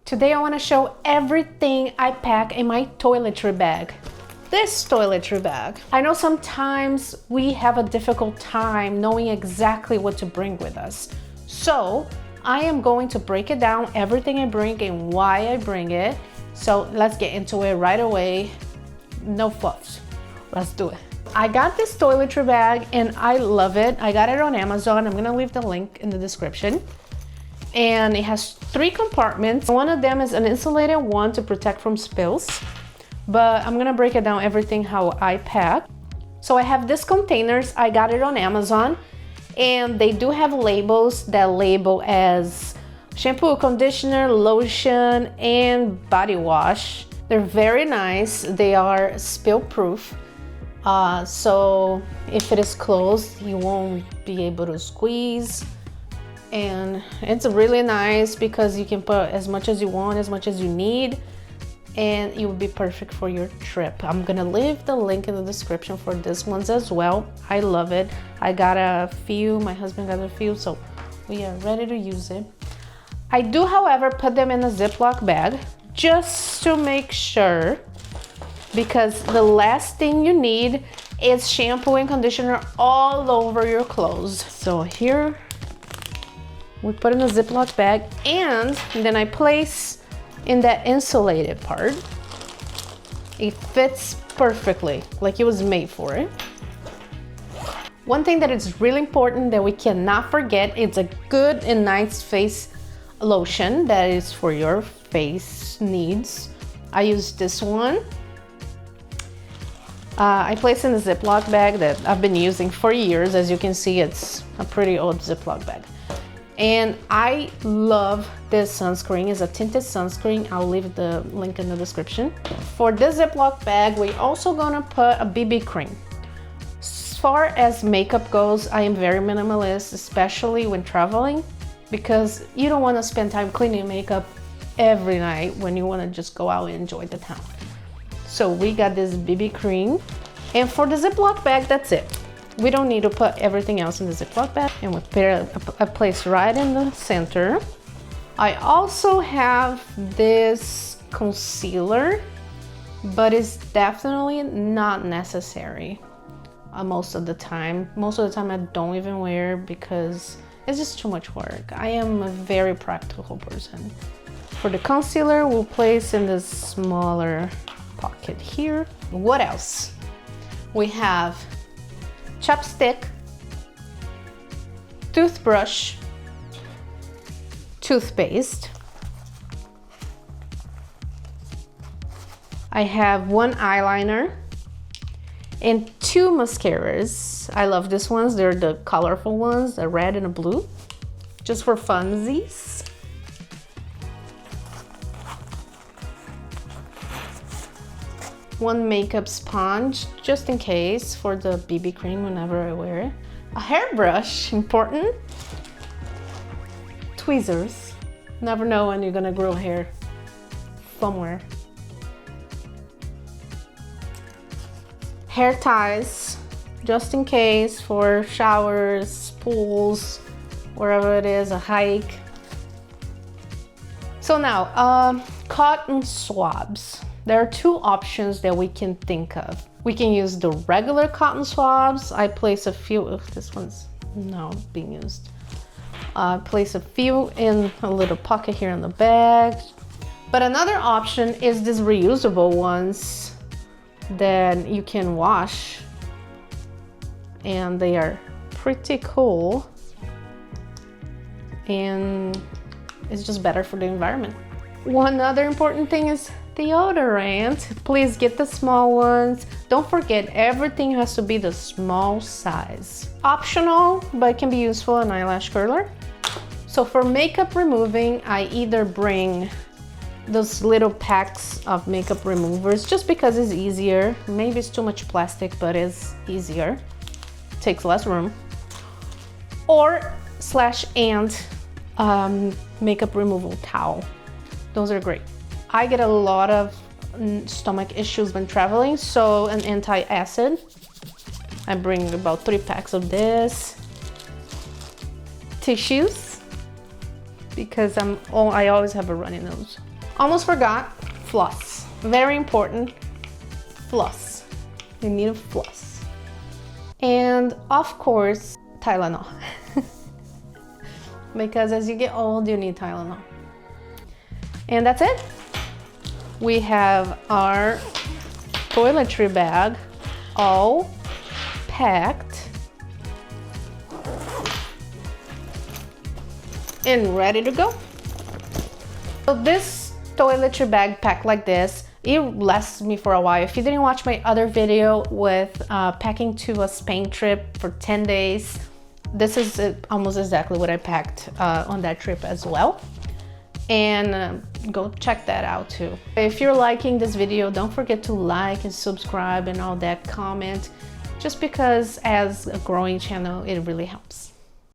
Today I want to show everything I pack in my toiletry bag. This toiletry bag. I know sometimes we have a difficult time knowing exactly what to bring with us. So I am going to break it down, everything I bring and why I bring it. So let's get into it right away. No fluffs. Let's do it. I got this toiletry bag and I love it. I got it on Amazon. I'm gonna leave the link in the description. And it has 3 compartments. One of them is an insulated one to protect from spills. But I'm gonna break it down everything how I pack. So I have these containers. I got it on Amazon. And they do have labels that label as shampoo, conditioner, lotion, and body wash. They're very nice. They are spill proof. So if it is closed, you won't be able to squeeze. And it's really nice because you can put as much as you want, as much as you need, and it will be perfect for your trip. I'm gonna leave the link in the description for these ones as well. I love it. I got a few, my husband got a few, so we are ready to use it. I do, however, put them in a Ziploc bag just to make sure, because the last thing you need is shampoo and conditioner all over your clothes. So here we put in a Ziploc bag, and then I place in that insulated part. It fits perfectly, like it was made for it. One thing that is really important that we cannot forget is a good and nice face lotion that is for your face needs. I use this one. I place in a Ziploc bag that I've been using for years. As you can see, it's a pretty old Ziploc bag. And I love this sunscreen. It's a tinted sunscreen. I'll leave the link in the description. For this Ziploc bag, we're also gonna put a BB cream. As far as makeup goes, I am very minimalist, especially when traveling, because you don't wanna spend time cleaning makeup every night when you wanna just go out and enjoy the town. So we got this BB cream. And for the Ziploc bag, that's it. We don't need to put everything else in the Ziploc bag, and we put a place right in the center. I also have this concealer, but it's definitely not necessary most of the time. Most of the time I don't even wear because it's just too much work. I am a very practical person. For the concealer, we'll place in this smaller pocket here. What else? We have chapstick, toothbrush, toothpaste. I have 1 eyeliner and 2 mascaras. I love these ones. They're the colorful ones, the red and the blue, just for funsies. One makeup sponge, just in case, for the BB cream whenever I wear it. A hairbrush, important. Tweezers. Never know when you're gonna grow hair somewhere. Hair ties, just in case, for showers, pools, wherever it is, a hike. So now, cotton swabs. There are 2 options that we can think of. We can use the regular cotton swabs. I place a few, this one's now being used. I place a few in a little pocket here in the bag. But another option is these reusable ones that you can wash. And they are pretty cool. And it's just better for the environment. One other important thing is deodorant. Please get the small ones. Don't forget, everything has to be the small size. Optional, but it can be useful, an eyelash curler. So for makeup removing, I either bring those little packs of makeup removers just because it's easier. Maybe it's too much plastic, but it's easier. Takes less room. Or /and makeup removal towel. Those are great. I get a lot of stomach issues when traveling, so an anti-acid. I bring about 3 packs of this. Tissues, because I always have a runny nose. Almost forgot, floss. Very important, floss. You need a floss. And of course, Tylenol. Because as you get old, you need Tylenol. And that's it. We have our toiletry bag all packed and ready to go. So this toiletry bag packed like this, it lasts me for a while. If you didn't watch my other video with packing to a Spain trip for 10 days, this is almost exactly what I packed on that trip as well. And go check that out too. If you're liking this video, don't forget to like and subscribe and all that, comment, just because as a growing channel, it really helps.